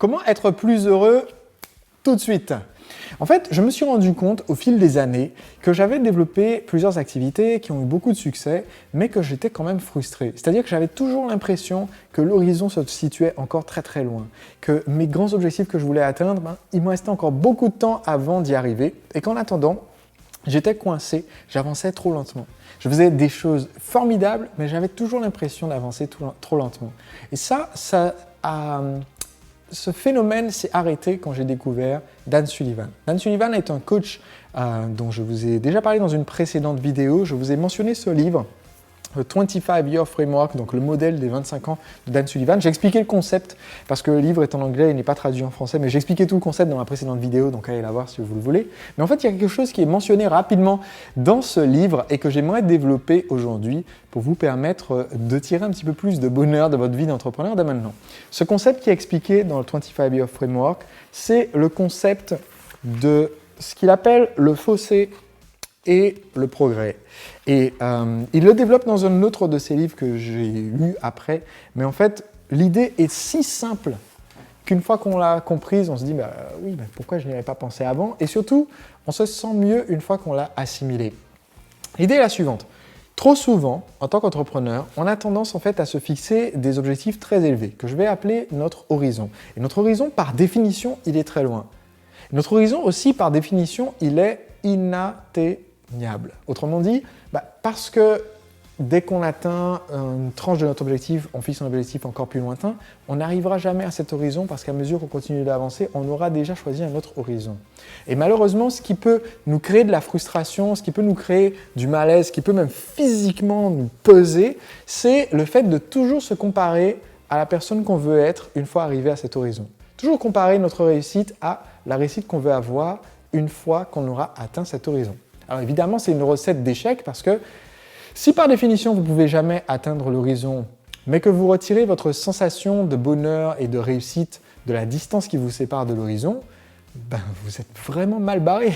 Comment être plus heureux tout de suite? En fait, je me suis rendu compte au fil des années que j'avais développé plusieurs activités qui ont eu beaucoup de succès, mais que j'étais quand même frustré. C'est-à-dire que j'avais toujours l'impression que l'horizon se situait encore très très loin, que mes grands objectifs que je voulais atteindre, il me restait encore beaucoup de temps avant d'y arriver, et qu'en attendant, j'étais coincé, j'avançais trop lentement. Je faisais des choses formidables, mais j'avais toujours l'impression d'avancer trop lentement. Et ce phénomène s'est arrêté quand j'ai découvert Dan Sullivan. Dan Sullivan est un coach dont je vous ai déjà parlé dans une précédente vidéo. Je vous ai mentionné ce livre, le 25 Year Framework, donc le modèle des 25 ans de Dan Sullivan. J'ai expliqué le concept parce que le livre est en anglais, il n'est pas traduit en français, mais j'ai expliqué tout le concept dans ma précédente vidéo, donc allez la voir si vous le voulez. Mais en fait, il y a quelque chose qui est mentionné rapidement dans ce livre et que j'aimerais développer aujourd'hui pour vous permettre de tirer un petit peu plus de bonheur de votre vie d'entrepreneur dès maintenant. Ce concept qui est expliqué dans le 25 Year Framework, c'est le concept de ce qu'il appelle le fossé et le progrès. Et il le développe dans un autre de ses livres que j'ai lu après. Mais en fait, l'idée est si simple qu'une fois qu'on l'a comprise, on se dit oui, pourquoi je n'y avais pas pensé avant? Et surtout, on se sent mieux une fois qu'on l'a assimilé. L'idée est la suivante. Trop souvent, en tant qu'entrepreneur, on a tendance en fait à se fixer des objectifs très élevés, que je vais appeler notre horizon. Et notre horizon, par définition, il est très loin. Notre horizon aussi, par définition, il est inatteignable. Autrement dit, parce que dès qu'on atteint une tranche de notre objectif, on fixe un objectif encore plus lointain, on n'arrivera jamais à cet horizon parce qu'à mesure qu'on continue d'avancer, on aura déjà choisi un autre horizon. Et malheureusement, ce qui peut nous créer de la frustration, ce qui peut nous créer du malaise, ce qui peut même physiquement nous peser, c'est le fait de toujours se comparer à la personne qu'on veut être une fois arrivé à cet horizon. Toujours comparer notre réussite à la réussite qu'on veut avoir une fois qu'on aura atteint cet horizon. Alors évidemment, c'est une recette d'échec parce que si par définition, vous ne pouvez jamais atteindre l'horizon, mais que vous retirez votre sensation de bonheur et de réussite de la distance qui vous sépare de l'horizon, vous êtes vraiment mal barré.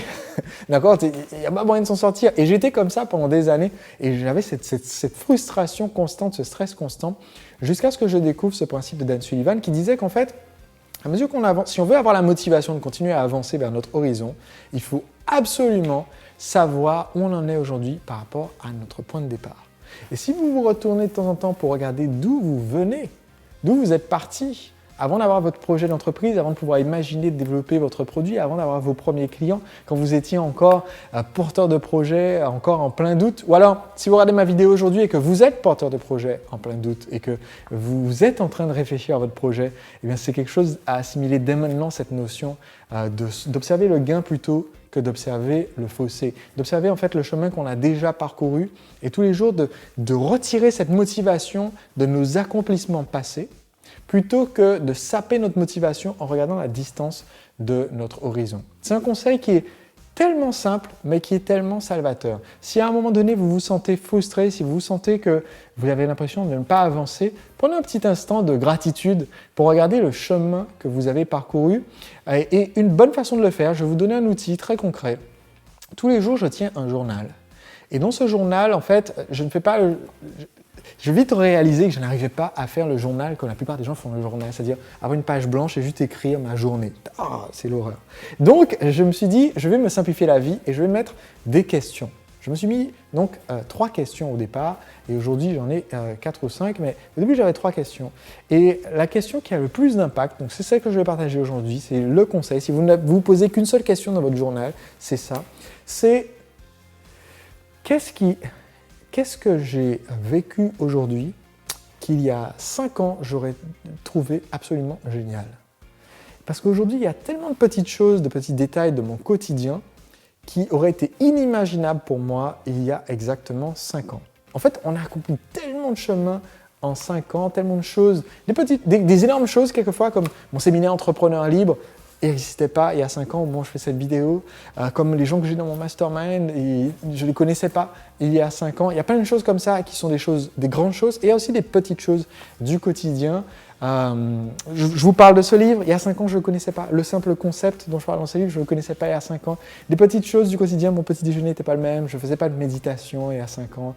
D'accord? Il n'y a pas moyen de s'en sortir. Et j'étais comme ça pendant des années et j'avais cette frustration constante, ce stress constant, jusqu'à ce que je découvre ce principe de Dan Sullivan qui disait qu'en fait, à mesure qu'on avance, si on veut avoir la motivation de continuer à avancer vers notre horizon, il faut absolument savoir où on en est aujourd'hui par rapport à notre point de départ. Et si vous vous retournez de temps en temps pour regarder d'où vous venez, d'où vous êtes parti, avant d'avoir votre projet d'entreprise, avant de pouvoir imaginer de développer votre produit, avant d'avoir vos premiers clients, quand vous étiez encore porteur de projet, encore en plein doute, ou alors si vous regardez ma vidéo aujourd'hui et que vous êtes porteur de projet en plein doute et que vous êtes en train de réfléchir à votre projet, eh bien c'est quelque chose à assimiler dès maintenant, cette notion d'observer le gain plutôt que d'observer le fossé, d'observer en fait le chemin qu'on a déjà parcouru et tous les jours de retirer cette motivation de nos accomplissements passés plutôt que de saper notre motivation en regardant la distance de notre horizon. C'est un conseil qui est tellement simple, mais qui est tellement salvateur. Si à un moment donné, vous vous sentez frustré, si vous sentez que vous avez l'impression de ne pas avancer, prenez un petit instant de gratitude pour regarder le chemin que vous avez parcouru. Et une bonne façon de le faire, je vais vous donner un outil très concret. Tous les jours, je tiens un journal. Et dans ce journal, en fait, je ne fais pas... J'ai vite réalisé que je n'arrivais pas à faire le journal comme la plupart des gens font le journal, c'est-à-dire avoir une page blanche et juste écrire ma journée. C'est l'horreur. Donc, je me suis dit, je vais me simplifier la vie et je vais mettre des questions. Je me suis mis donc 3 questions au départ et aujourd'hui j'en ai 4 ou 5, mais au début j'avais 3 questions. Et la question qui a le plus d'impact, donc c'est celle que je vais partager aujourd'hui, c'est le conseil. Si vous ne vous posez qu'une seule question dans votre journal, c'est ça. C'est qu'est-ce que j'ai vécu aujourd'hui qu'il y a 5 ans, j'aurais trouvé absolument génial. Parce qu'aujourd'hui, il y a tellement de petites choses, de petits détails de mon quotidien qui auraient été inimaginables pour moi il y a exactement 5 ans. En fait, on a accompli tellement de chemin en 5 ans, tellement de choses, des énormes choses quelquefois, comme mon séminaire Entrepreneur Libre, il n'existait pas il y a 5 ans au moment où je fais cette vidéo, comme les gens que j'ai dans mon mastermind, et je ne les connaissais pas il y a 5 ans. Il y a plein de choses comme ça qui sont des grandes choses, et il y a aussi des petites choses du quotidien Je vous parle de ce livre, il y a 5 ans, je ne le connaissais pas. Le simple concept dont je parle dans ce livre, je ne le connaissais pas il y a 5 ans. Des petites choses du quotidien, mon petit déjeuner n'était pas le même, je ne faisais pas de méditation il y a 5 ans.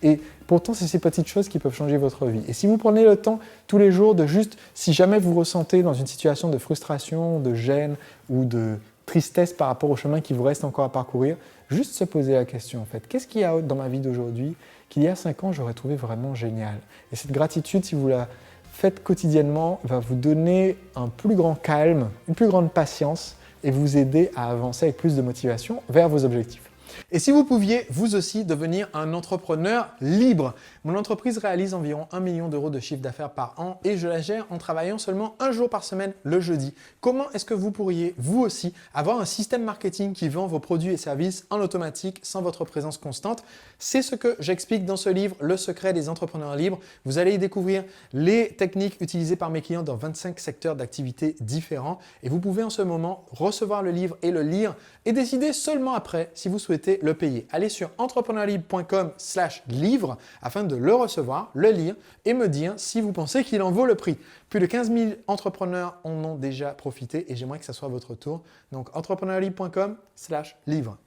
Et pourtant, c'est ces petites choses qui peuvent changer votre vie. Et si vous prenez le temps tous les jours de juste, si jamais vous ressentez dans une situation de frustration, de gêne ou de tristesse par rapport au chemin qui vous reste encore à parcourir, juste se poser la question en fait, qu'est-ce qu'il y a dans ma vie d'aujourd'hui qu'il y a 5 ans j'aurais trouvé vraiment génial. Et cette gratitude, si vous la faites quotidiennement, va vous donner un plus grand calme, une plus grande patience et vous aider à avancer avec plus de motivation vers vos objectifs. Et si vous pouviez, vous aussi, devenir un entrepreneur libre. Mon entreprise réalise environ 1 million d'euros de chiffre d'affaires par an et je la gère en travaillant seulement un jour par semaine, le jeudi. Comment est-ce que vous pourriez, vous aussi, avoir un système marketing qui vend vos produits et services en automatique sans votre présence constante? C'est ce que j'explique dans ce livre, Le secret des entrepreneurs libres. Vous allez y découvrir les techniques utilisées par mes clients dans 25 secteurs d'activité différents et vous pouvez en ce moment recevoir le livre et le lire et décider seulement après si vous souhaitez le payer. Allez sur entrepreneurlibre.com/livre afin de le recevoir, le lire et me dire si vous pensez qu'il en vaut le prix. Plus de 15 000 entrepreneurs en ont déjà profité et j'aimerais que ça soit votre tour. Donc entrepreneurlibre.com/livre.